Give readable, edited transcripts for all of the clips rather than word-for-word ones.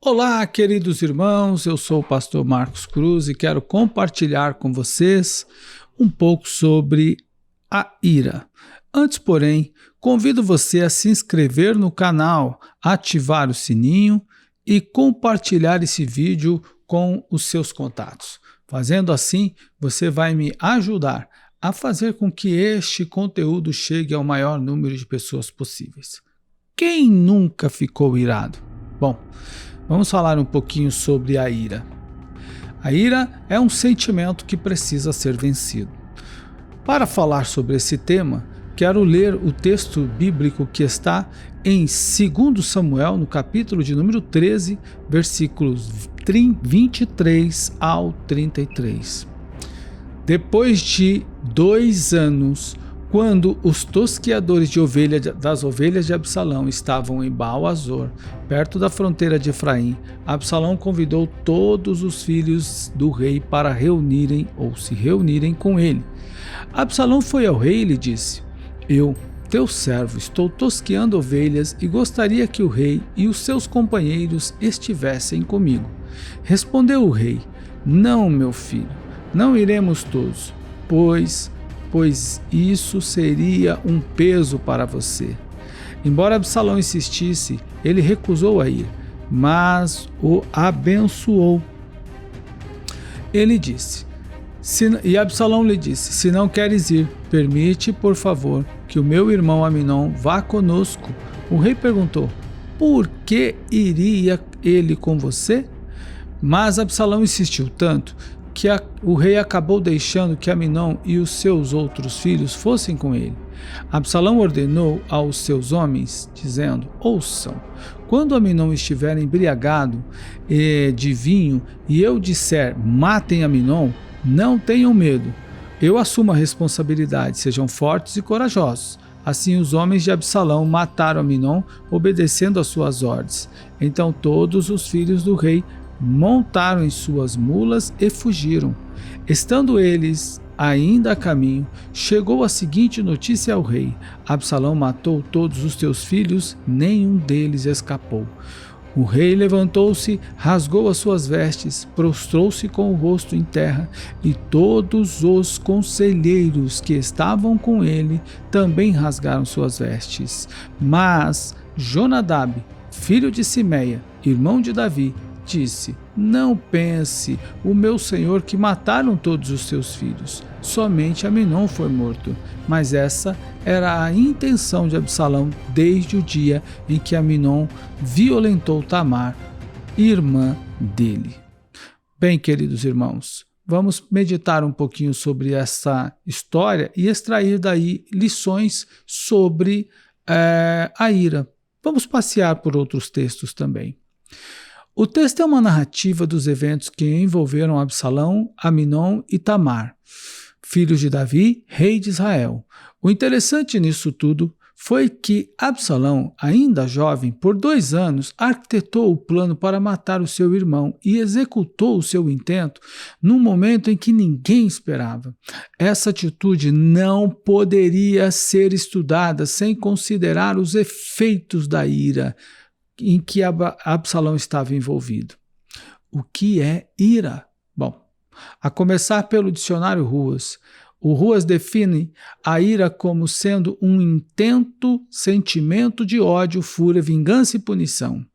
Olá, queridos irmãos, eu sou o pastor Marcos Cruz e quero compartilhar com vocês um pouco sobre a ira. Antes, porém, convido você a se inscrever no canal, ativar o sininho e compartilhar esse vídeo com os seus contatos. Fazendo assim, você vai me ajudar a fazer com que este conteúdo chegue ao maior número de pessoas possíveis. Quem nunca ficou irado? Bom, vamos falar um pouquinho sobre a ira. A ira é um sentimento que precisa ser vencido. Para falar sobre esse tema, quero ler o texto bíblico que está em 2 Samuel, no capítulo de número 13, versículos 23 ao 33. Depois de 2 anos, quando os tosqueadores das ovelhas de Absalão estavam em Baal-Azor, perto da fronteira de Efraim, Absalão convidou todos os filhos do rei para se reunirem com ele. Absalão foi ao rei e lhe disse: Eu, teu servo, estou tosqueando ovelhas e gostaria que o rei e os seus companheiros estivessem comigo. Respondeu o rei: Não, meu filho, não iremos todos, pois isso seria um peso para você. Embora Absalão insistisse, ele recusou a ir, mas o abençoou. E Absalão lhe disse: Se não queres ir, permite, por favor, que o meu irmão Aminon vá conosco. O rei perguntou: Por que iria ele com você? Mas Absalão insistiu tanto que o rei acabou deixando que Aminon e os seus outros filhos fossem com ele. Absalão ordenou aos seus homens, dizendo: Ouçam, quando Aminon estiver embriagado de vinho e eu disser: matem Aminon, não tenham medo. Eu assumo a responsabilidade, sejam fortes e corajosos. Assim os homens de Absalão mataram Aminon, obedecendo às suas ordens. Então todos os filhos do rei montaram em suas mulas e fugiram. Estando eles ainda a caminho, chegou a seguinte notícia ao rei: Absalão matou todos os teus filhos, nenhum deles escapou. O rei levantou-se, rasgou as suas vestes, prostrou-se com o rosto em terra, e todos os conselheiros que estavam com ele também rasgaram suas vestes. Mas Jonadab, filho de Simeia, irmão de Davi, disse: Não pense, o meu senhor, que mataram todos os seus filhos. Somente Aminon foi morto. Mas essa era a intenção de Absalão desde o dia em que Aminon violentou Tamar, irmã dele. Bem, queridos irmãos, vamos meditar um pouquinho sobre essa história e extrair daí lições sobre a ira. Vamos passear por outros textos também. O texto é uma narrativa dos eventos que envolveram Absalão, Aminon e Tamar, filhos de Davi, rei de Israel. O interessante nisso tudo foi que Absalão, ainda jovem, por 2 anos, arquitetou o plano para matar o seu irmão e executou o seu intento num momento em que ninguém esperava. Essa atitude não poderia ser estudada sem considerar os efeitos da ira em que Absalão estava envolvido. O que é ira? Bom, a começar pelo dicionário Ruas. O Ruas define a ira como sendo um intento, sentimento de ódio, fúria, vingança e punição.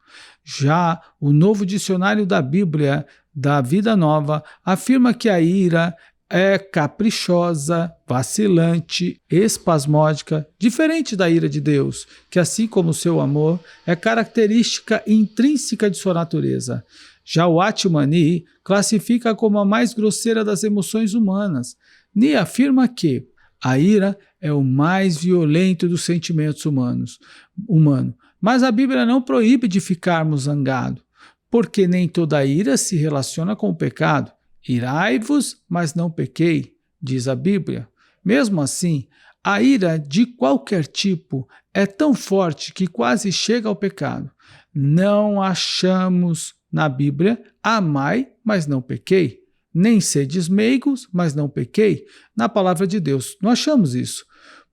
Já o Novo Dicionário da Bíblia, da Vida Nova, afirma que a ira é caprichosa, vacilante, espasmódica, diferente da ira de Deus, que assim como o seu amor, é característica intrínseca de sua natureza. Já o Atmani classifica como a mais grosseira das emoções humanas. Ni afirma que a ira é o mais violento dos sentimentos humano. Mas a Bíblia não proíbe de ficarmos zangados, porque nem toda ira se relaciona com o pecado. Irai-vos, mas não pequei, diz a Bíblia. Mesmo assim, a ira de qualquer tipo é tão forte que quase chega ao pecado. Não achamos na Bíblia: amai, mas não pequei. Nem sedes meigos, mas não pequei. Na palavra de Deus, não achamos isso.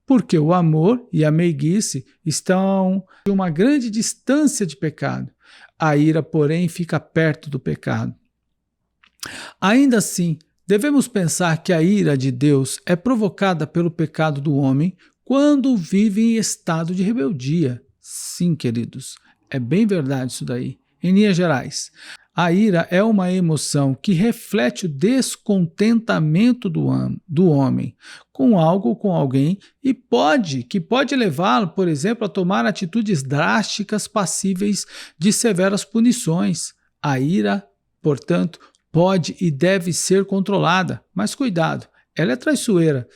Porque o amor e a meiguice estão a uma grande distância de pecado. A ira, porém, fica perto do pecado. Ainda assim, devemos pensar que a ira de Deus é provocada pelo pecado do homem quando vive em estado de rebeldia. Sim, queridos, é bem verdade isso daí. Em linhas gerais, a ira é uma emoção que reflete o descontentamento do homem com algo ou com alguém e pode levá-lo, por exemplo, a tomar atitudes drásticas passíveis de severas punições. A ira, portanto, pode e deve ser controlada, mas cuidado, ela é traiçoeira.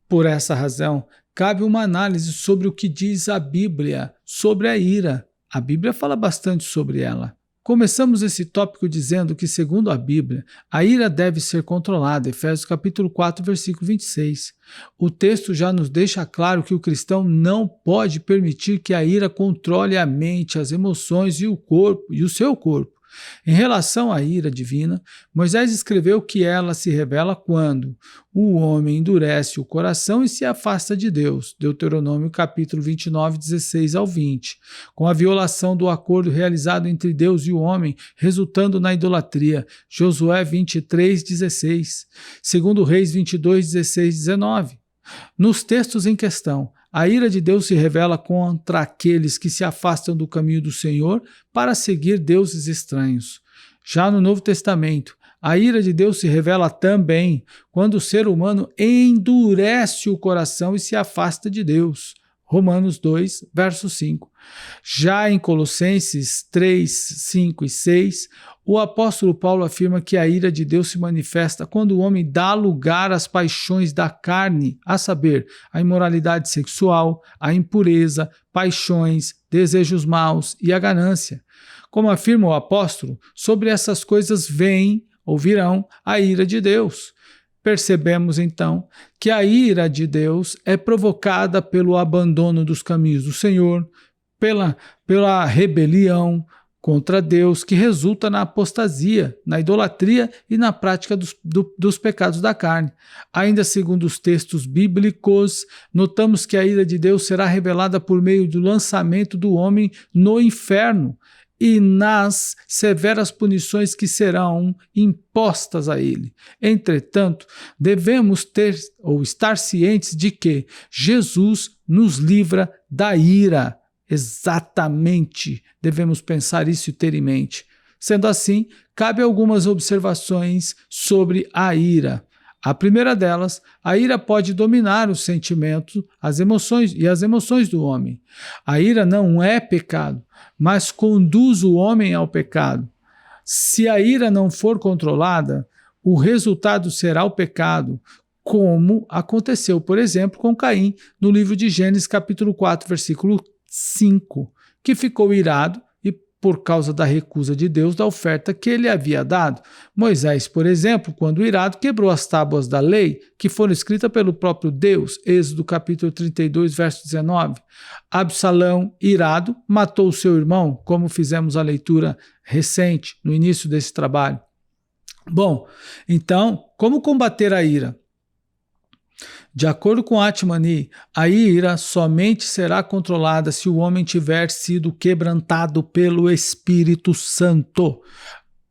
Por essa razão, cabe uma análise sobre o que diz a Bíblia sobre a ira. A Bíblia fala bastante sobre ela. Começamos esse tópico dizendo que, segundo a Bíblia, a ira deve ser controlada, Efésios capítulo 4, versículo 26. O texto já nos deixa claro que o cristão não pode permitir que a ira controle a mente, as emoções e o corpo, e o seu corpo. Em relação à ira divina, Moisés escreveu que ela se revela quando o homem endurece o coração e se afasta de Deus, Deuteronômio capítulo 29, 16 ao 20, com a violação do acordo realizado entre Deus e o homem, resultando na idolatria, Josué 23, 16, segundo Reis 22, 16, 19. Nos textos em questão, a ira de Deus se revela contra aqueles que se afastam do caminho do Senhor para seguir deuses estranhos. Já no Novo Testamento, a ira de Deus se revela também quando o ser humano endurece o coração e se afasta de Deus. Romanos 2, verso 5. Já em Colossenses 3, 5 e 6, o apóstolo Paulo afirma que a ira de Deus se manifesta quando o homem dá lugar às paixões da carne, a saber, a imoralidade sexual, a impureza, paixões, desejos maus e a ganância. Como afirma o apóstolo, sobre essas coisas vem ou virão a ira de Deus. Percebemos, então, que a ira de Deus é provocada pelo abandono dos caminhos do Senhor, pela rebelião contra Deus, que resulta na apostasia, na idolatria e na prática dos pecados da carne. Ainda segundo os textos bíblicos, notamos que a ira de Deus será revelada por meio do lançamento do homem no inferno e nas severas punições que serão impostas a ele. Entretanto, devemos ter ou estar cientes de que Jesus nos livra da ira. Exatamente, devemos pensar isso e ter em mente. Sendo assim, cabe algumas observações sobre a ira. A primeira delas, a ira pode dominar os sentimentos, as emoções do homem. A ira não é pecado, mas conduz o homem ao pecado. Se a ira não for controlada, o resultado será o pecado, como aconteceu, por exemplo, com Caim, no livro de Gênesis, capítulo 4, versículo 5, que ficou irado por causa da recusa de Deus da oferta que ele havia dado. Moisés, por exemplo, quando irado, quebrou as tábuas da lei que foram escritas pelo próprio Deus, Êxodo capítulo 32, verso 19. Absalão, irado, matou seu irmão, como fizemos a leitura recente, no início desse trabalho. Bom, então, como combater a ira? De acordo com Atmani, a ira somente será controlada se o homem tiver sido quebrantado pelo Espírito Santo.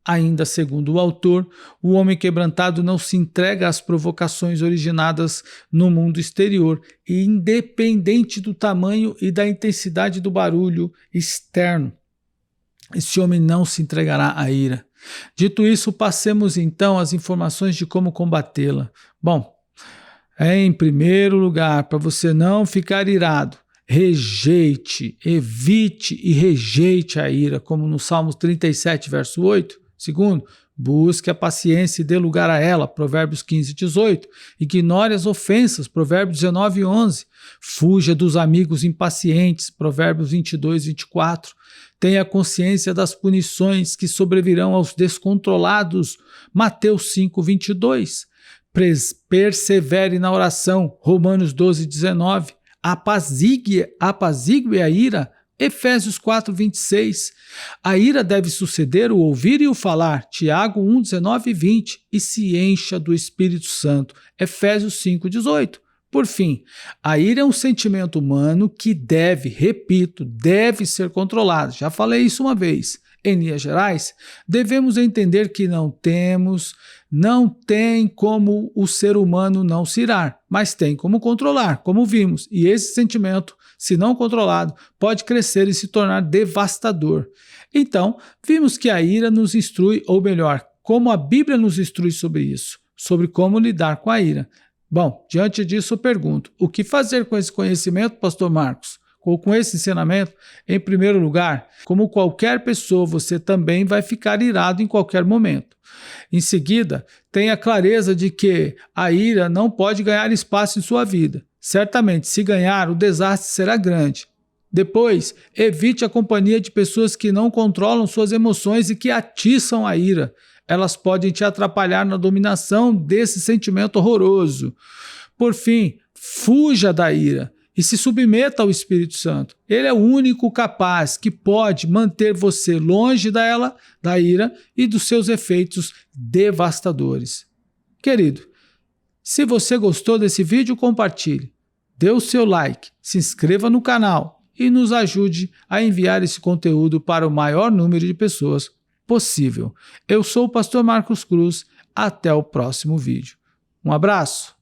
Ainda segundo o autor, o homem quebrantado não se entrega às provocações originadas no mundo exterior, independente do tamanho e da intensidade do barulho externo. Esse homem não se entregará à ira. Dito isso, passemos então às informações de como combatê-la. Bom, em primeiro lugar, para você não ficar irado, evite e rejeite a ira, como no Salmos 37, verso 8. Segundo, busque a paciência e dê lugar a ela, Provérbios 15, 18. Ignore as ofensas, Provérbios 19, 11. Fuja dos amigos impacientes, Provérbios 22, 24. Tenha consciência das punições que sobrevirão aos descontrolados, Mateus 5, 22. Persevere na oração, Romanos 12, 19. Apazigue a ira, Efésios 4, 26. A ira deve suceder o ouvir e o falar, Tiago 1, 19 e 20. E se encha do Espírito Santo, Efésios 5, 18. Por fim, a ira é um sentimento humano que deve ser controlado. Já falei isso uma vez. Em linhas gerais, devemos entender que não tem como o ser humano não se irar, mas tem como controlar, como vimos. E esse sentimento, se não controlado, pode crescer e se tornar devastador. Então, vimos que a ira nos instrui, ou melhor, como a Bíblia nos instrui sobre isso, sobre como lidar com a ira. Bom, diante disso eu pergunto, o que fazer com esse conhecimento, pastor Marcos? Ou com esse ensinamento? Em primeiro lugar, como qualquer pessoa, você também vai ficar irado em qualquer momento. Em seguida, tenha clareza de que a ira não pode ganhar espaço em sua vida. Certamente, se ganhar, o desastre será grande. Depois, evite a companhia de pessoas que não controlam suas emoções e que atiçam a ira. Elas podem te atrapalhar na dominação desse sentimento horroroso. Por fim, fuja da ira e se submeta ao Espírito Santo. Ele é o único capaz que pode manter você longe da ira e dos seus efeitos devastadores. Querido, se você gostou desse vídeo, compartilhe. Dê o seu like, se inscreva no canal e nos ajude a enviar esse conteúdo para o maior número de pessoas possível. Eu sou o pastor Marcos Cruz. Até o próximo vídeo. Um abraço.